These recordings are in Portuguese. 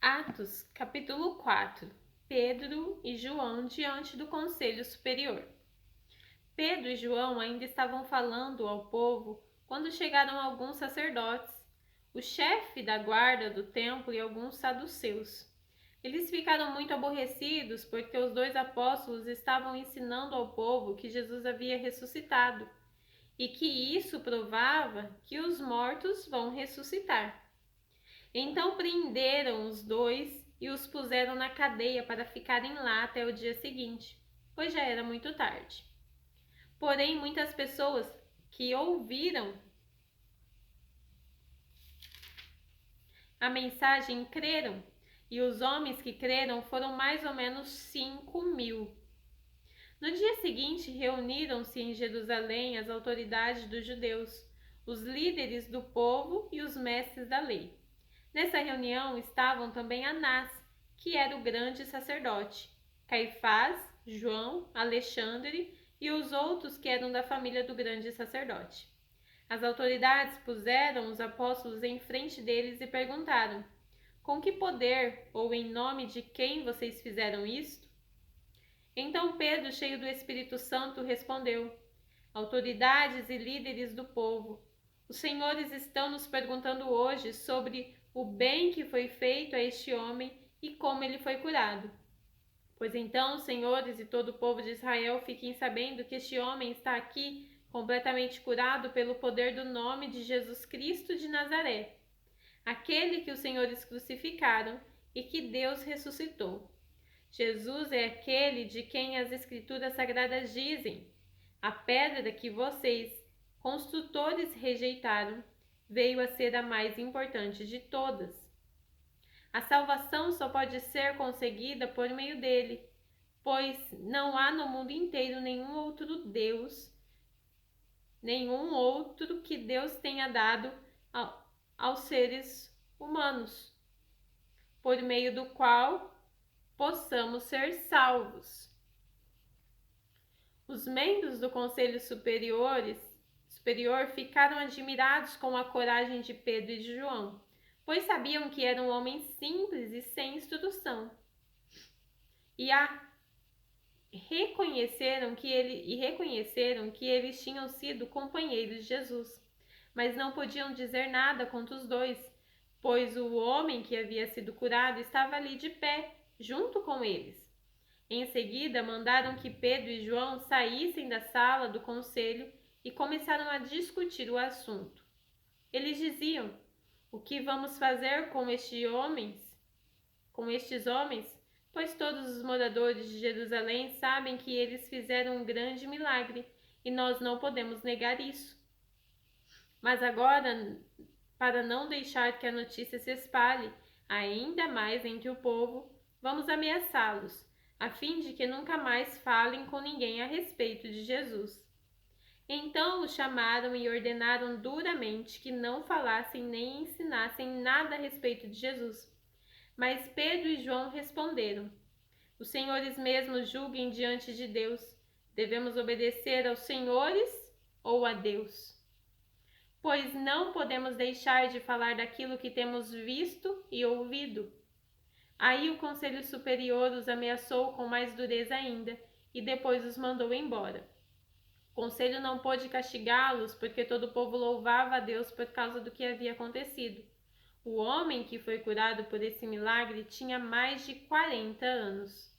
Atos, capítulo 4. Pedro e João diante do Conselho Superior. Pedro e João ainda estavam falando ao povo quando chegaram alguns sacerdotes, o chefe da guarda do templo e alguns saduceus. Eles ficaram muito aborrecidos porque os dois apóstolos estavam ensinando ao povo que Jesus havia ressuscitado e que isso provava que os mortos vão ressuscitar. Então prenderam os dois e os puseram na cadeia para ficarem lá até o dia seguinte, pois já era muito tarde. Porém, muitas pessoas que ouviram a mensagem creram, e os homens que creram foram mais ou menos 5.000. No dia seguinte, reuniram-se em Jerusalém as autoridades dos judeus, os líderes do povo e os mestres da lei. Nessa reunião estavam também Anás, que era o grande sacerdote, Caifás, João, Alexandre e os outros que eram da família do grande sacerdote. As autoridades puseram os apóstolos em frente deles e perguntaram: com que poder ou em nome de quem vocês fizeram isto? Então Pedro, cheio do Espírito Santo, respondeu: autoridades e líderes do povo, os senhores estão nos perguntando hoje sobre o bem que foi feito a este homem e como ele foi curado. Pois então, senhores e todo o povo de Israel, fiquem sabendo que este homem está aqui completamente curado pelo poder do nome de Jesus Cristo de Nazaré, aquele que os senhores crucificaram e que Deus ressuscitou. Jesus é aquele de quem as Escrituras Sagradas dizem: a pedra que vocês, construtores, rejeitaram, veio a ser a mais importante de todas. A salvação só pode ser conseguida por meio dele, pois não há no mundo inteiro nenhum outro Deus, nenhum outro que Deus tenha dado aos seres humanos, por meio do qual possamos ser salvos. Os membros do Conselho Superior ficaram admirados com a coragem de Pedro e de João, pois sabiam que eram homens simples e sem instrução. Reconheceram que eles tinham sido companheiros de Jesus, mas não podiam dizer nada contra os dois, pois o homem que havia sido curado estava ali de pé, junto com eles. Em seguida, mandaram que Pedro e João saíssem da sala do conselho e começaram a discutir o assunto. Eles diziam: o que vamos fazer com estes homens? Pois todos os moradores de Jerusalém sabem que eles fizeram um grande milagre e nós não podemos negar isso. Mas agora, para não deixar que a notícia se espalhe ainda mais entre o povo, vamos ameaçá-los, a fim de que nunca mais falem com ninguém a respeito de Jesus. Então os chamaram e ordenaram duramente que não falassem nem ensinassem nada a respeito de Jesus. Mas Pedro e João responderam: os senhores mesmos julguem diante de Deus. Devemos obedecer aos senhores ou a Deus? Pois não podemos deixar de falar daquilo que temos visto e ouvido. Aí o Conselho Superior os ameaçou com mais dureza ainda e depois os mandou embora. O conselho não pôde castigá-los porque todo o povo louvava a Deus por causa do que havia acontecido. O homem que foi curado por esse milagre tinha mais de 40 anos.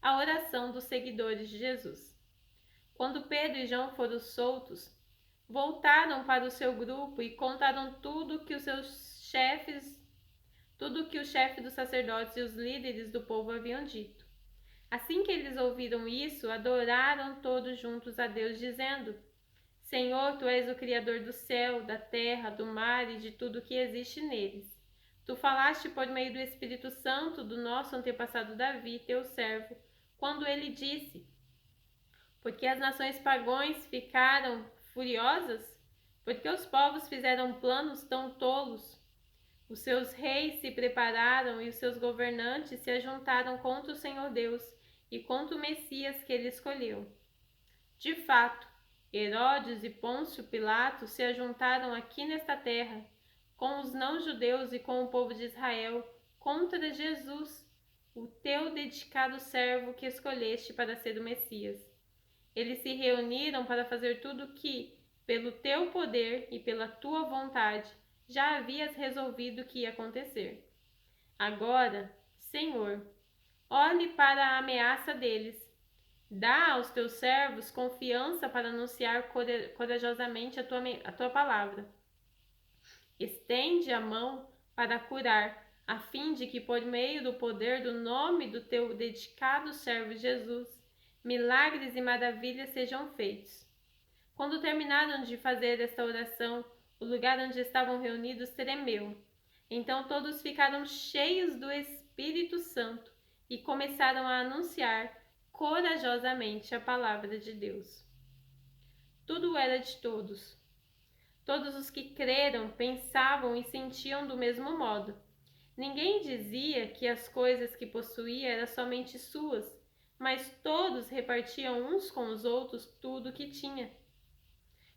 A oração dos seguidores de Jesus. Quando Pedro e João foram soltos, voltaram para o seu grupo e contaram tudo que o chefe dos sacerdotes e os líderes do povo haviam dito. Assim que eles ouviram isso, adoraram todos juntos a Deus, dizendo: Senhor, Tu és o Criador do céu, da terra, do mar e de tudo que existe neles. Tu falaste por meio do Espírito Santo do nosso antepassado Davi, teu servo, quando ele disse: porque as nações pagãs ficaram furiosas? Porque os povos fizeram planos tão tolos? Os seus reis se prepararam e os seus governantes se ajuntaram contra o Senhor Deus e contra o Messias que ele escolheu. De fato, Herodes e Pôncio Pilatos se ajuntaram aqui nesta terra, com os não-judeus e com o povo de Israel, contra Jesus, o teu dedicado servo que escolheste para ser o Messias. Eles se reuniram para fazer tudo o que, pelo teu poder e pela tua vontade, já havias resolvido que ia acontecer. Agora, Senhor, olhe para a ameaça deles. Dá aos teus servos confiança para anunciar corajosamente a tua palavra. Estende a mão para curar, a fim de que, por meio do poder do nome do teu dedicado servo Jesus, milagres e maravilhas sejam feitos. Quando terminaram de fazer esta oração, o lugar onde estavam reunidos tremeu. Então todos ficaram cheios do Espírito Santo e começaram a anunciar corajosamente a palavra de Deus. Tudo era de todos. Todos os que creram pensavam e sentiam do mesmo modo. Ninguém dizia que as coisas que possuía eram somente suas, mas todos repartiam uns com os outros tudo o que tinha.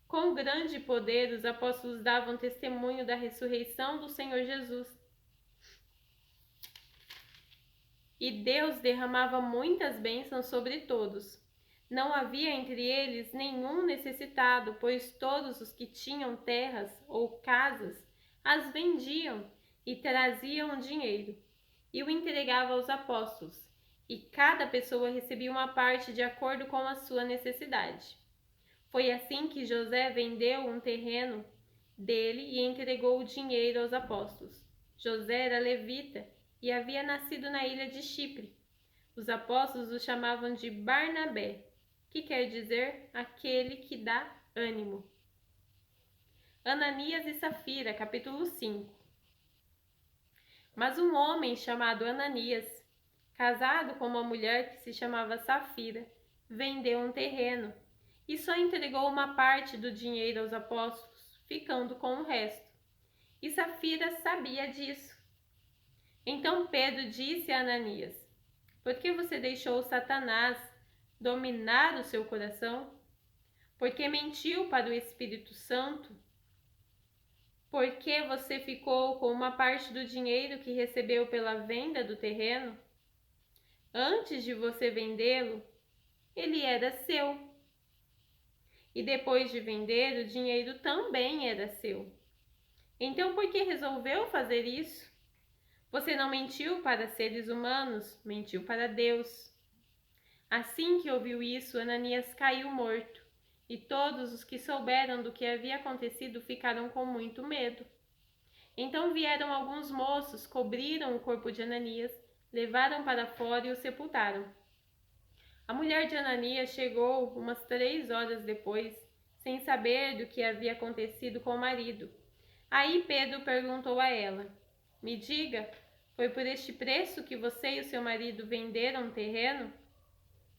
Com grande poder, os apóstolos davam testemunho da ressurreição do Senhor Jesus. E Deus derramava muitas bênçãos sobre todos. Não havia entre eles nenhum necessitado, pois todos os que tinham terras ou casas as vendiam e traziam dinheiro e o entregavam aos apóstolos, e cada pessoa recebia uma parte de acordo com a sua necessidade. Foi assim que José vendeu um terreno dele e entregou o dinheiro aos apóstolos. José era levita e havia nascido na ilha de Chipre. Os apóstolos o chamavam de Barnabé, que quer dizer aquele que dá ânimo. Ananias e Safira, capítulo 5. Mas um homem chamado Ananias, casado com uma mulher que se chamava Safira, vendeu um terreno e só entregou uma parte do dinheiro aos apóstolos, ficando com o resto. E Safira sabia disso. Então Pedro disse a Ananias: por que você deixou Satanás dominar o seu coração? Porque mentiu para o Espírito Santo? Porque você ficou com uma parte do dinheiro que recebeu pela venda do terreno? Antes de você vendê-lo, ele era seu. E depois de vender, o dinheiro também era seu. Então, por que resolveu fazer isso? Você não mentiu para seres humanos, mentiu para Deus. Assim que ouviu isso, Ananias caiu morto, e todos os que souberam do que havia acontecido ficaram com muito medo. Então vieram alguns moços, cobriram o corpo de Ananias, levaram para fora e o sepultaram. A mulher de Ananias chegou umas 3 horas depois, sem saber do que havia acontecido com o marido. Aí Pedro perguntou a ela: me diga, foi por este preço que você e o seu marido venderam o terreno?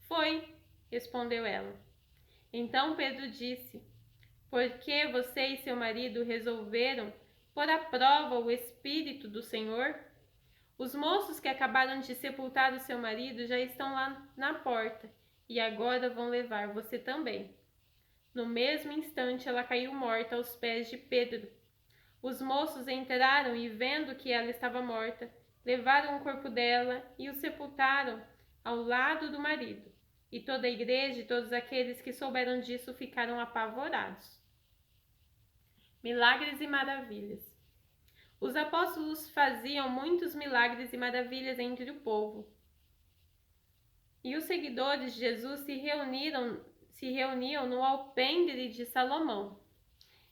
Foi, respondeu ela. Então Pedro disse: por que você e seu marido resolveram pôr à prova o Espírito do Senhor? Os moços que acabaram de sepultar o seu marido já estão lá na porta e agora vão levar você também. No mesmo instante ela caiu morta aos pés de Pedro. Os moços entraram e, vendo que ela estava morta, levaram o corpo dela e o sepultaram ao lado do marido. E toda a igreja e todos aqueles que souberam disso ficaram apavorados. Milagres e maravilhas. Os apóstolos faziam muitos milagres e maravilhas entre o povo. E os seguidores de Jesus se reuniam no alpendre de Salomão.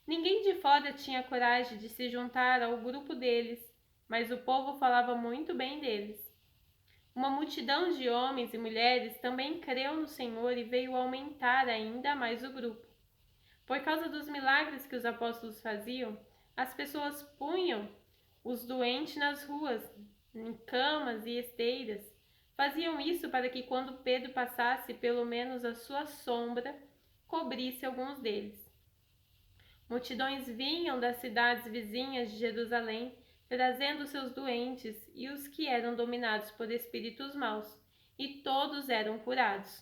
Ninguém de fora tinha coragem de se juntar ao grupo deles, mas o povo falava muito bem deles. Uma multidão de homens e mulheres também creu no Senhor e veio aumentar ainda mais o grupo. Por causa dos milagres que os apóstolos faziam, as pessoas punham os doentes nas ruas, em camas e esteiras. Faziam isso para que, quando Pedro passasse, pelo menos a sua sombra cobrisse alguns deles. Multidões vinham das cidades vizinhas de Jerusalém, trazendo seus doentes e os que eram dominados por espíritos maus, e todos eram curados.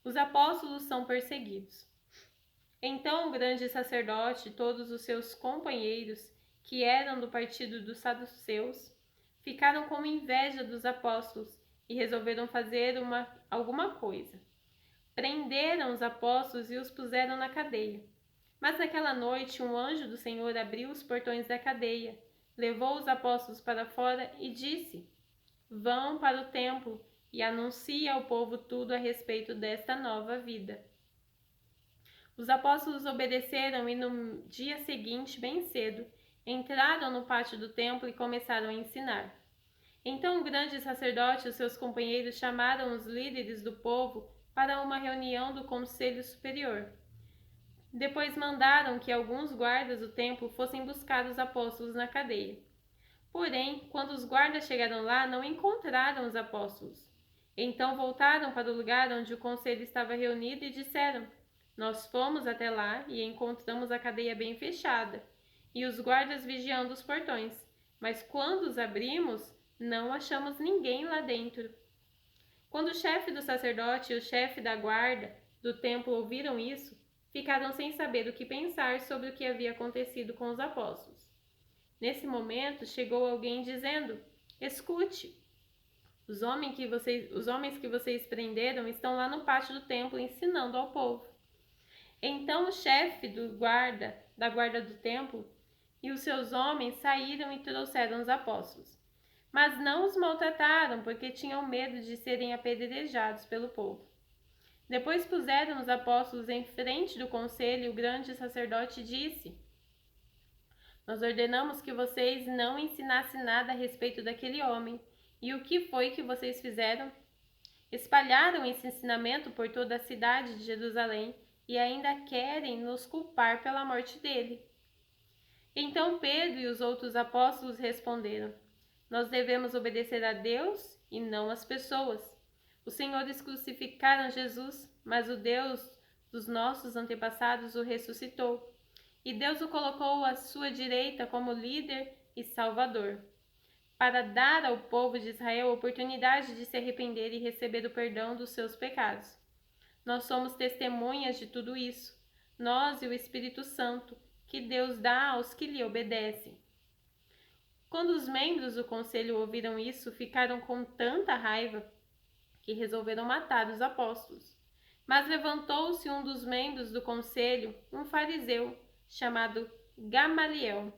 Os apóstolos são perseguidos. Então o grande sacerdote e todos os seus companheiros, que eram do partido dos saduceus, ficaram com inveja dos apóstolos e resolveram fazer alguma coisa. Prenderam os apóstolos e os puseram na cadeia. Mas naquela noite um anjo do Senhor abriu os portões da cadeia, levou os apóstolos para fora e disse: Vão para o templo e anuncie ao povo tudo a respeito desta nova vida. Os apóstolos obedeceram e no dia seguinte, bem cedo, entraram no pátio do templo e começaram a ensinar. Então o grande sacerdote e os seus companheiros chamaram os líderes do povo para uma reunião do Conselho Superior. Depois mandaram que alguns guardas do templo fossem buscar os apóstolos na cadeia. Porém, quando os guardas chegaram lá, não encontraram os apóstolos. Então voltaram para o lugar onde o conselho estava reunido e disseram: Nós fomos até lá e encontramos a cadeia bem fechada e os guardas vigiando os portões. Mas quando os abrimos, não achamos ninguém lá dentro. Quando o chefe do sacerdote e o chefe da guarda do templo ouviram isso, ficaram sem saber o que pensar sobre o que havia acontecido com os apóstolos. Nesse momento, chegou alguém dizendo: Escute, os homens que vocês prenderam estão lá no pátio do templo ensinando ao povo. Então o chefe da guarda do templo e os seus homens saíram e trouxeram os apóstolos. Mas não os maltrataram, porque tinham medo de serem apedrejados pelo povo. Depois puseram os apóstolos em frente do conselho e o grande sacerdote disse: Nós ordenamos que vocês não ensinassem nada a respeito daquele homem. E o que foi que vocês fizeram? Espalharam esse ensinamento por toda a cidade de Jerusalém e ainda querem nos culpar pela morte dele. Então Pedro e os outros apóstolos responderam: Nós devemos obedecer a Deus e não às pessoas. Os senhores crucificaram Jesus, mas o Deus dos nossos antepassados o ressuscitou. E Deus o colocou à sua direita como líder e salvador, para dar ao povo de Israel a oportunidade de se arrepender e receber o perdão dos seus pecados. Nós somos testemunhas de tudo isso, nós e o Espírito Santo, que Deus dá aos que lhe obedecem. Quando os membros do conselho ouviram isso, ficaram com tanta raiva que resolveram matar os apóstolos. Mas levantou-se um dos membros do conselho, um fariseu, chamado Gamaliel,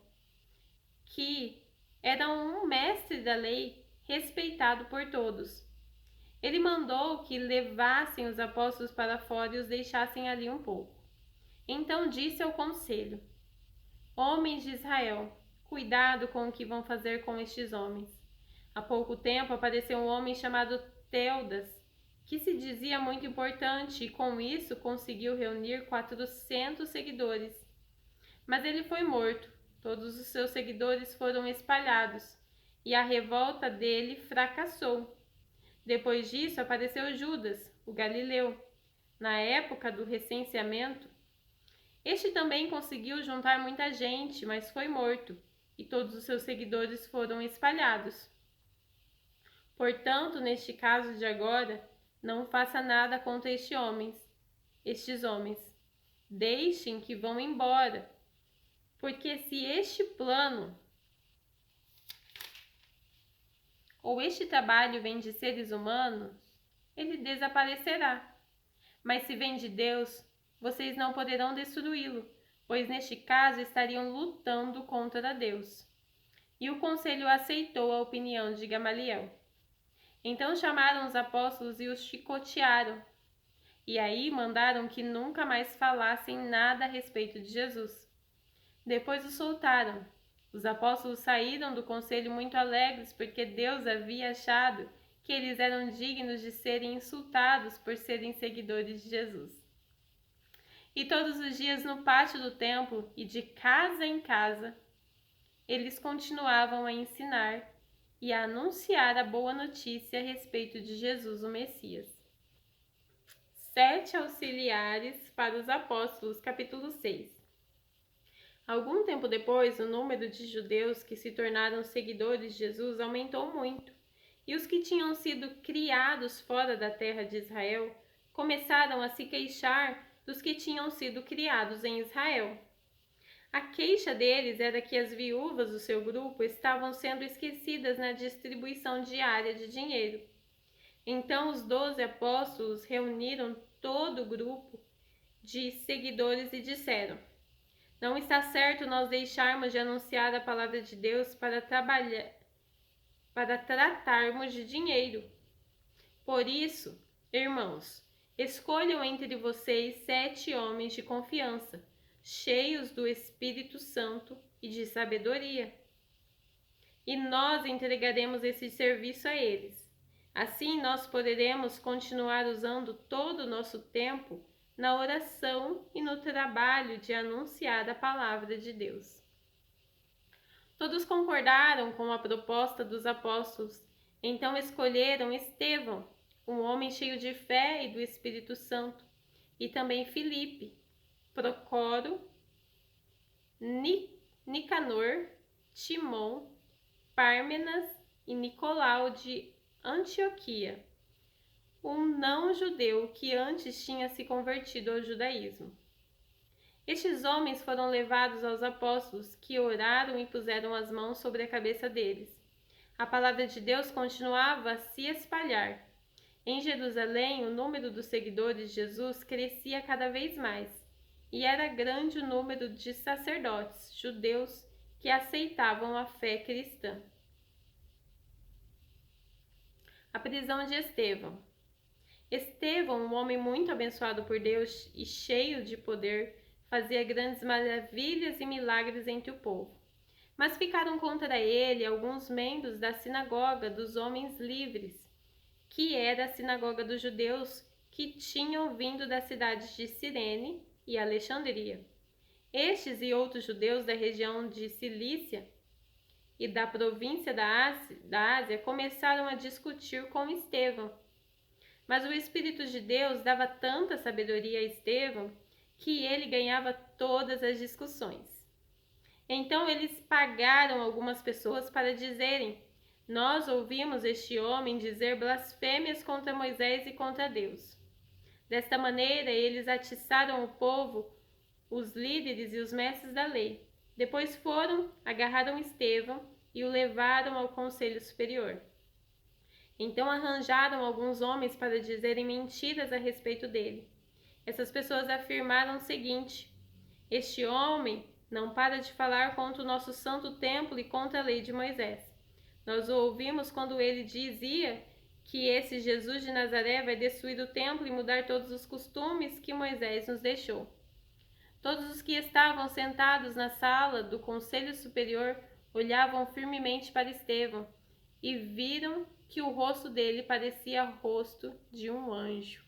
que era um mestre da lei respeitado por todos. Ele mandou que levassem os apóstolos para fora e os deixassem ali um pouco. Então disse ao conselho: Homens de Israel, cuidado com o que vão fazer com estes homens. Há pouco tempo apareceu um homem chamado Teudas, que se dizia muito importante e com isso conseguiu reunir 400 seguidores. Mas ele foi morto, todos os seus seguidores foram espalhados e a revolta dele fracassou. Depois disso apareceu Judas, o Galileu, na época do recenseamento. Este também conseguiu juntar muita gente, mas foi morto, e todos os seus seguidores foram espalhados. Portanto, neste caso de agora, não faça nada contra estes homens. Deixem que vão embora, porque se este plano ou este trabalho vem de seres humanos, ele desaparecerá. Mas se vem de Deus, vocês não poderão destruí-lo, pois neste caso estariam lutando contra Deus. E o conselho aceitou a opinião de Gamaliel. Então chamaram os apóstolos e os chicotearam. E aí mandaram que nunca mais falassem nada a respeito de Jesus. Depois os soltaram. Os apóstolos saíram do conselho muito alegres, porque Deus havia achado que eles eram dignos de serem insultados por serem seguidores de Jesus. E todos os dias no pátio do templo e de casa em casa, eles continuavam a ensinar e a anunciar a boa notícia a respeito de Jesus, o Messias. 7 auxiliares para os apóstolos, capítulo 6. Algum tempo depois, o número de judeus que se tornaram seguidores de Jesus aumentou muito, e os que tinham sido criados fora da terra de Israel começaram a se queixar dos que tinham sido criados em Israel. A queixa deles era que as viúvas do seu grupo estavam sendo esquecidas na distribuição diária de dinheiro. Então os 12 apóstolos reuniram todo o grupo de seguidores e disseram: não está certo nós deixarmos de anunciar a palavra de Deus para tratarmos de dinheiro. Por isso, irmãos, escolham entre vocês 7 homens de confiança, cheios do Espírito Santo e de sabedoria, e nós entregaremos esse serviço a eles. Assim nós poderemos continuar usando todo o nosso tempo na oração e no trabalho de anunciar a palavra de Deus. Todos concordaram com a proposta dos apóstolos, então escolheram Estevão, um homem cheio de fé e do Espírito Santo, e também Filipe, Procoro, Nicanor, Timon, Pármenas e Nicolau de Antioquia, um não-judeu que antes tinha se convertido ao judaísmo. Estes homens foram levados aos apóstolos, que oraram e puseram as mãos sobre a cabeça deles. A palavra de Deus continuava a se espalhar. Em Jerusalém, o número dos seguidores de Jesus crescia cada vez mais, e era grande o número de sacerdotes judeus que aceitavam a fé cristã. A prisão de Estevão. Estevão, um homem muito abençoado por Deus e cheio de poder, fazia grandes maravilhas e milagres entre o povo. Mas ficaram contra ele alguns membros da sinagoga dos homens livres, que era a sinagoga dos judeus que tinham vindo das cidades de Cirene e Alexandria. Estes e outros judeus da região de Cilícia e da província da Ásia começaram a discutir com Estevão. Mas o Espírito de Deus dava tanta sabedoria a Estevão que ele ganhava todas as discussões. Então eles pagaram algumas pessoas para dizerem: nós ouvimos este homem dizer blasfêmias contra Moisés e contra Deus. Desta maneira eles atiçaram o povo, os líderes e os mestres da lei. Depois foram, agarraram Estevão e o levaram ao conselho superior. Então arranjaram alguns homens para dizerem mentiras a respeito dele. Essas pessoas afirmaram o seguinte: este homem não para de falar contra o nosso santo templo e contra a lei de Moisés. Nós o ouvimos quando ele dizia que esse Jesus de Nazaré vai destruir o templo e mudar todos os costumes que Moisés nos deixou. Todos os que estavam sentados na sala do Conselho Superior olhavam firmemente para Estevão e viram que o rosto dele parecia o rosto de um anjo.